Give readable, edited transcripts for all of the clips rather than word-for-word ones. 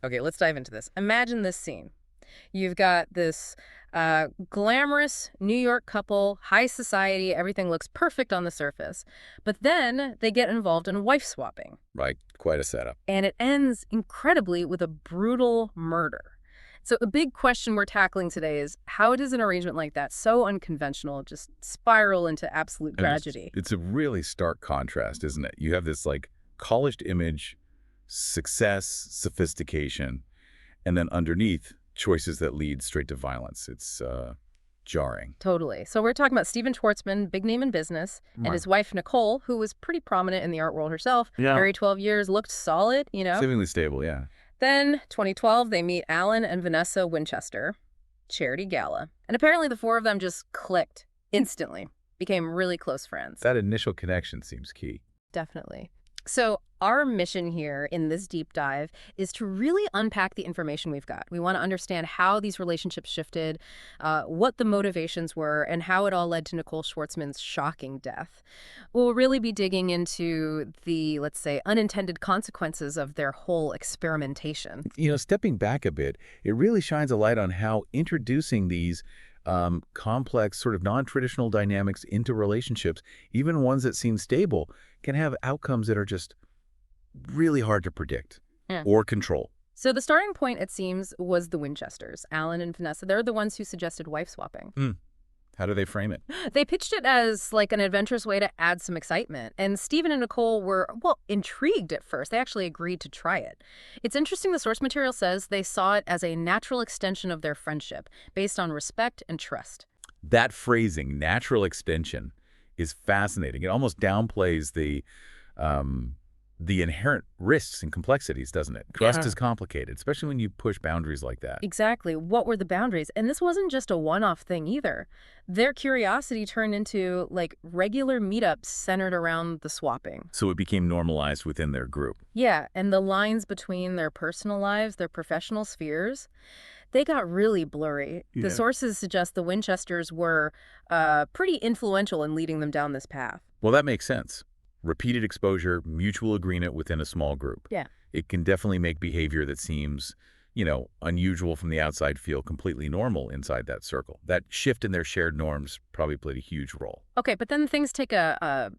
Okay, let's dive into this. Imagine this scene. You've got this glamorous New York couple, high society, everything looks perfect on the surface. But then they get involved in wife swapping, Right, quite a setup. and it ends incredibly with a brutal murder. So a big question we're tackling today is how does an arrangement like that, so unconventional, just spiral into absolute And it's tragedy? it's a really stark contrast, isn't it? You have this like polished image, success, sophistication, and then underneath choices that lead straight to violence. It's jarring. Totally. So we're talking about Stephen Schwartzman, big name in business, and Right. his wife Nicole, who was pretty prominent in the art world herself. Yeah. Married 12 years, looked solid. Seemingly stable, yeah. Then 2012, they meet Alan and Vanessa Winchester, charity gala. And apparently the four of them just clicked instantly, became really close friends. That initial connection seems key. Definitely. So our mission here in this deep dive is to really unpack the information we've got. We want to understand how these relationships shifted, what the motivations were, and how it all led to Nicole Schwartzman's shocking death. We'll really be digging into the, let's say, unintended consequences of their whole experimentation. Stepping back a bit, it really shines a light on how introducing these complex, sort of non-traditional dynamics into relationships, even ones that seem stable, can have outcomes that are just really hard to predict Yeah. or control. So the starting point, it seems, was the Winchesters, Alan and Vanessa. They're the ones who suggested wife swapping. How do they frame it? They pitched it as like an adventurous way to add some excitement. And Stephen and Nicole were, well, intrigued at first. They actually agreed to try it. It's interesting the source material says they saw it as a natural extension of their friendship based on respect and trust. That phrasing, natural extension, is fascinating. It almost downplays the inherent risks and complexities, doesn't it? Trust is complicated, especially when you push boundaries like that. Exactly. What were the boundaries? And this wasn't just a one-off thing either. Their curiosity turned into like regular meetups centered around the swapping. So it became normalized within their group. Yeah, and the lines between their personal lives, their professional spheres, they got really blurry. The Yeah. sources suggest the Winchesters were pretty influential in leading them down this path. Well, that makes sense. Repeated exposure, mutual agreement within a small group. Yeah. It can definitely make behavior that seems, unusual from the outside feel completely normal inside that circle. That shift in their shared norms probably played a huge role. Okay, but then things take a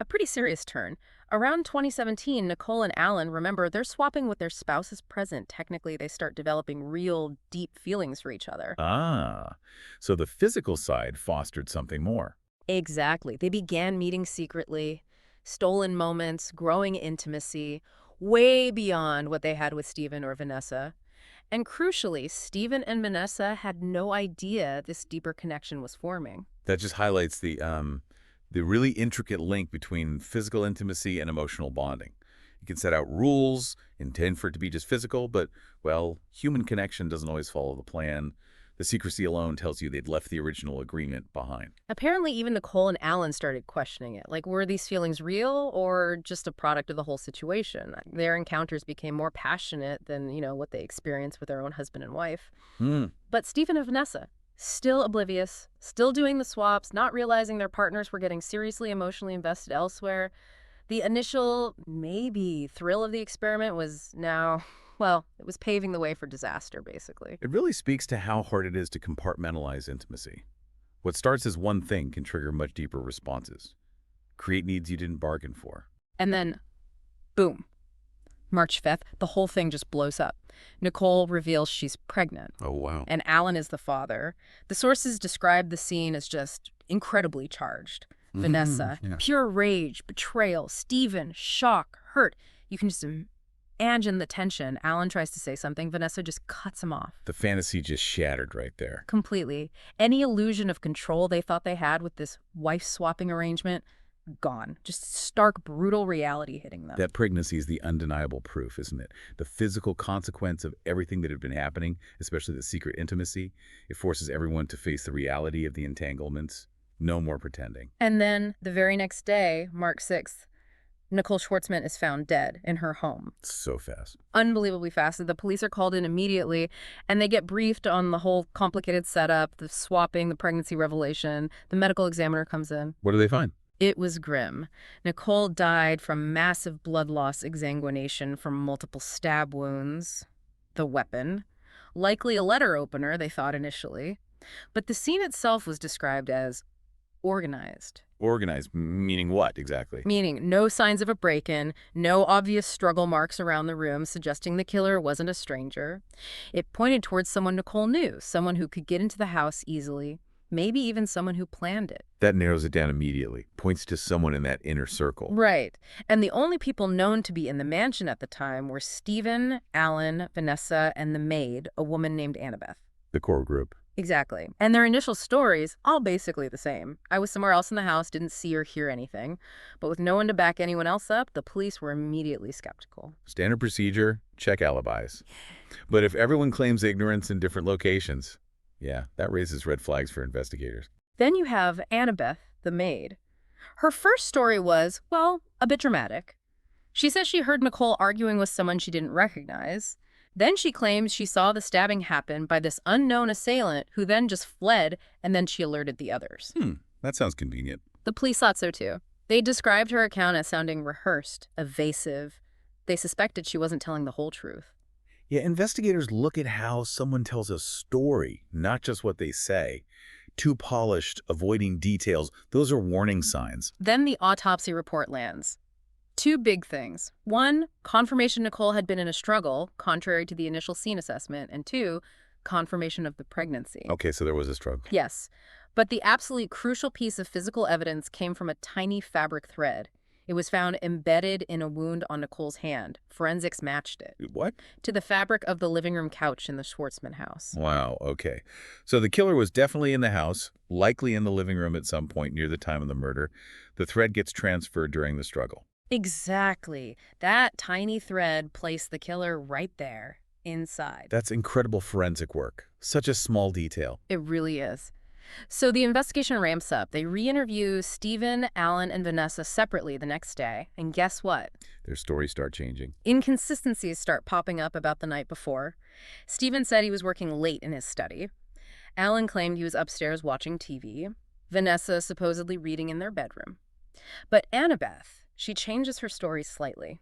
pretty serious turn. Around 2017, Nicole and Alan, remember, they're swapping with their spouses present. Technically, they start developing real, deep feelings for each other. Ah, so the physical side fostered something more. Exactly. They began meeting secretly, stolen moments, growing intimacy, way beyond what they had with Stephen or Vanessa. And crucially, Stephen and Vanessa had no idea this deeper connection was forming. That just highlights the really intricate link between physical intimacy and emotional bonding. You can set out rules, intend for it to be just physical, but, well, human connection doesn't always follow the plan. The secrecy alone tells you they'd left the original agreement behind. Apparently, even Nicole and Alan started questioning it. Like, were these feelings real or just a product of the whole situation? Their encounters became more passionate than, what they experienced with their own husband and wife. Hmm. But Stephen and Vanessa, still oblivious, still doing the swaps, not realizing their partners were getting seriously emotionally invested elsewhere. The initial, maybe, thrill of the experiment was now, well, it was paving the way for disaster, basically. It really speaks to how hard it is to compartmentalize intimacy. What starts as one thing can trigger much deeper responses, create needs you didn't bargain for. And then, boom, March 5th, the whole thing just blows up. Nicole reveals she's pregnant, Oh, wow. and Alan is the father. The sources describe the scene as just incredibly charged. Vanessa, Yeah. pure rage, betrayal. Stephen, shock, hurt. You can just imagine the tension. Alan tries to say something. Vanessa just cuts him off The fantasy just shattered right there. completely. Any illusion of control they thought they had with this wife-swapping arrangement, gone. Just stark, brutal reality hitting them. That pregnancy is the undeniable proof, isn't it? The physical consequence of everything that had been happening, especially the secret intimacy. It forces everyone to face the reality of the entanglements. No more pretending. And then the very next day, March 6th, Nicole Schwartzman is found dead in her home. So fast. Unbelievably fast. The police are called in immediately, and they get briefed on the whole complicated setup, the swapping, the pregnancy revelation. The medical examiner comes in. What do they find? It was grim. Nicole died from massive blood loss, exsanguination from multiple stab wounds. the weapon. Likely a letter opener, they thought initially. But the scene itself was described as organized. Organized, meaning what exactly? Meaning no signs of a break-in, no obvious struggle marks around the room suggesting the killer wasn't a stranger. It pointed towards someone Nicole knew, someone who could get into the house easily, maybe even someone who planned it. That narrows it down immediately. Points to someone in that inner circle. Right. And the only people known to be in the mansion at the time were Stephen, Alan, Vanessa, and the maid, a woman named Annabeth. The core group. Exactly. And their initial stories, all basically the same. I was somewhere else in the house, didn't see or hear anything. But with no one to back anyone else up, the police were immediately skeptical. Standard procedure, check alibis. But if everyone claims ignorance in different locations, yeah, that raises red flags for investigators. Then you have Annabeth, the maid. Her first story was, well, a bit dramatic. She says she heard Nicole arguing with someone she didn't recognize. Then she claims she saw the stabbing happen by this unknown assailant who then just fled, and then she alerted the others. That sounds convenient. The police thought so too. They described her account as sounding rehearsed, evasive. They suspected she wasn't telling the whole truth. Yeah, investigators look at how someone tells a story, not just what they say. Too polished, avoiding details, those are warning signs. Then the autopsy report lands. Two big things. One, confirmation Nicole had been in a struggle, contrary to the initial scene assessment. And two, confirmation of the pregnancy. Okay, so there was a struggle. Yes, but the absolutely crucial piece of physical evidence came from a tiny fabric thread. It was found embedded in a wound on Nicole's hand. Forensics matched it What? to the fabric of the living room couch in the Schwartzman house. Wow, okay. So the killer was definitely in the house, likely in the living room at some point near the time of the murder. The thread gets transferred during the struggle. Exactly. That tiny thread placed the killer right there, inside. That's incredible forensic work. Such a small detail. It really is. So the investigation ramps up. They re-interview Stephen, Alan, and Vanessa separately the next day. And guess what? Their stories start changing. Inconsistencies start popping up about the night before. Stephen said he was working late in his study. Alan claimed he was upstairs watching TV. Vanessa supposedly reading in their bedroom. But Annabeth, she changes her story slightly.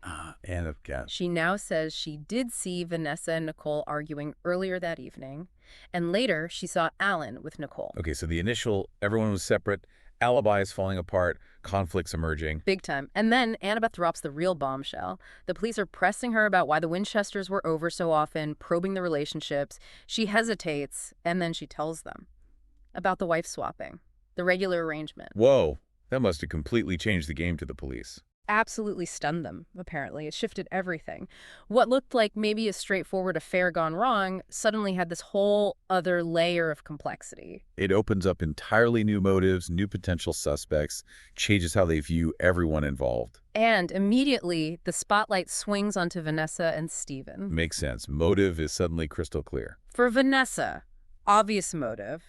Annabeth. She now says she did see Vanessa and Nicole arguing earlier that evening, and later she saw Alan with Nicole. Okay, so the initial, everyone was separate, alibis falling apart, conflicts emerging. Big time. And then Annabeth drops the real bombshell. The police are pressing her about why the Winchesters were over so often, probing the relationships. She hesitates, and then she tells them about the wife swapping, the regular arrangement. Whoa, that must have completely changed the game to the police. Absolutely stunned them, apparently. It shifted everything. What looked like maybe a straightforward affair gone wrong suddenly had this whole other layer of complexity. It opens up entirely new motives, new potential suspects, changes how they view everyone involved. And immediately, the spotlight swings onto Vanessa and Stephen. Makes sense. Motive is suddenly crystal clear. For Vanessa, obvious motive.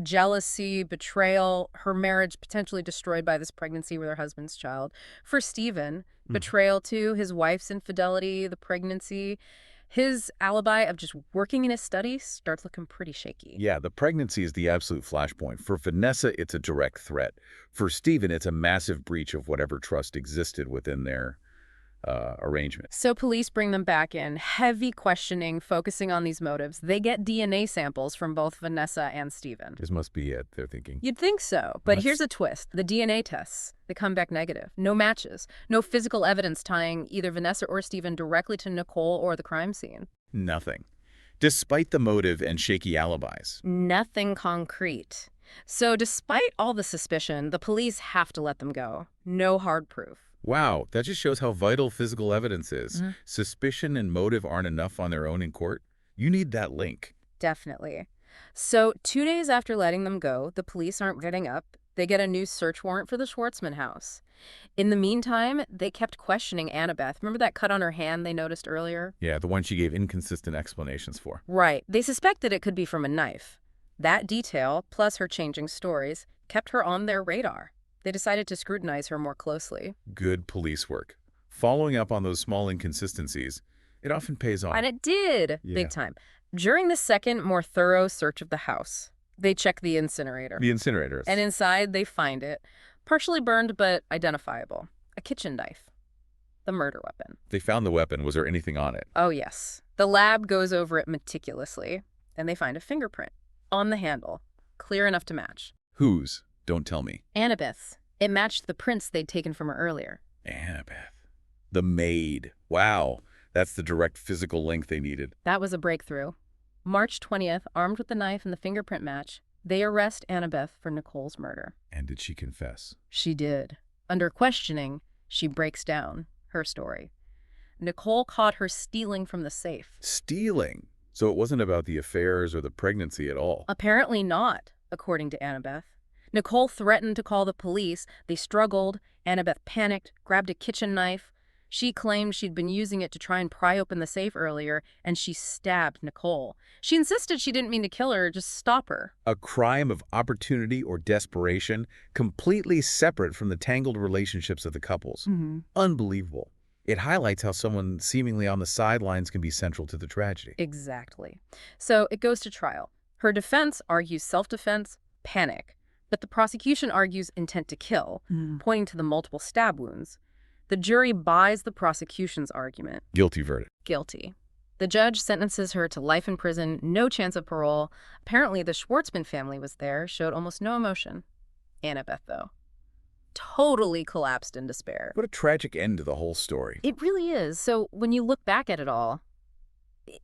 Jealousy, betrayal, her marriage potentially destroyed by this pregnancy with her husband's child. For Stephen, betrayal too, his wife's infidelity, the pregnancy. His alibi of just working in his study starts looking pretty shaky. Yeah, the pregnancy is the absolute flashpoint. For Vanessa, it's a direct threat. For Stephen, it's a massive breach of whatever trust existed within their arrangement. So police bring them back in, heavy questioning, focusing on these motives. They get DNA samples from both Vanessa and Stephen. This must be it, they're thinking. You'd think so, but here's a twist. The DNA tests, they come back negative. No matches. No physical evidence tying either Vanessa or Stephen directly to Nicole or the crime scene. Nothing. Despite the motive and shaky alibis. Nothing concrete. So despite all the suspicion, the police have to let them go. No hard proof. Wow, that just shows how vital physical evidence is. Suspicion and motive aren't enough on their own in court. You need that link. Definitely. So 2 days after letting them go, the police aren't getting up. They get a new search warrant for the Schwartzman house. In the meantime, they kept questioning Annabeth. Remember that cut on her hand they noticed earlier? Yeah, the one she gave inconsistent explanations for. Right. They suspected it could be from a knife. That detail, plus her changing stories, kept her on their radar. They decided to scrutinize her more closely. Good police work. Following up on those small inconsistencies, it often pays off. And it did, big time. During the second, more thorough search of the house, they check the incinerator. The incinerators. And inside, they find it, partially burned but identifiable. A kitchen knife. The murder weapon. They found the weapon. Was there anything on it? Oh, yes. The lab goes over it meticulously, and they find a fingerprint on the handle, clear enough to match. Whose? Don't tell me. Annabeth's. It matched the prints they'd taken from her earlier. Annabeth. The maid. Wow. That's the direct physical link they needed. That was a breakthrough. March 20th, armed with the knife and the fingerprint match, they arrest Annabeth for Nicole's murder. And did she confess? She did. Under questioning, she breaks down her story. Nicole caught her stealing from the safe. Stealing? So it wasn't about the affairs or the pregnancy at all. Apparently not, according to Annabeth. Nicole threatened to call the police. They struggled. Annabeth panicked, grabbed a kitchen knife. She claimed she'd been using it to try and pry open the safe earlier, and she stabbed Nicole. She insisted she didn't mean to kill her, just stop her. A crime of opportunity or desperation, completely separate from the tangled relationships of the couples. Unbelievable. It highlights how someone seemingly on the sidelines can be central to the tragedy. Exactly. So it goes to trial. Her defense argues self-defense, panic, but the prosecution argues intent to kill, pointing to the multiple stab wounds. The jury buys the prosecution's argument. Guilty verdict. Guilty. The judge sentences her to life in prison, no chance of parole. Apparently, the Schwartzman family was there, showed almost no emotion. Annabeth, though, totally collapsed in despair. What a tragic end to the whole story. It really is. So when you look back at it all,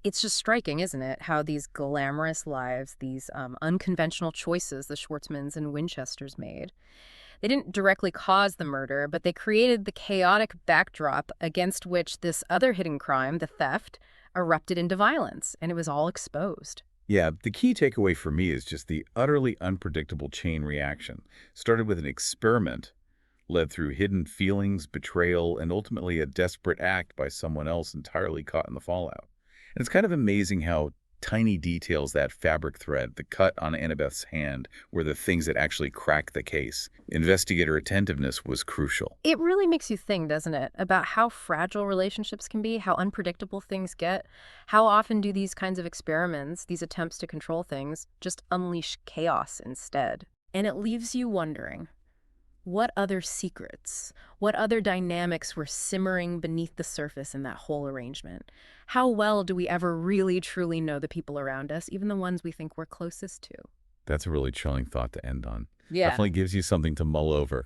it's just striking, isn't it? How these glamorous lives, these unconventional choices the Schwartzmans and Winchesters made, they didn't directly cause the murder, but they created the chaotic backdrop against which this other hidden crime, the theft, erupted into violence, and it was all exposed. Yeah, the key takeaway for me is just the utterly unpredictable chain reaction. Started with an experiment, led through hidden feelings, betrayal, and ultimately a desperate act by someone else entirely caught in the fallout. And it's kind of amazing how tiny details, that fabric thread, the cut on Annabeth's hand, were the things that actually cracked the case. Investigator attentiveness was crucial. It really makes you think, doesn't it, about how fragile relationships can be, how unpredictable things get. How often do these kinds of experiments, these attempts to control things, just unleash chaos instead? And it leaves you wondering, what other secrets, what other dynamics were simmering beneath the surface in that whole arrangement? How well do we ever really truly know the people around us, even the ones we think we're closest to? That's a really chilling thought to end on. Yeah. Definitely gives you something to mull over.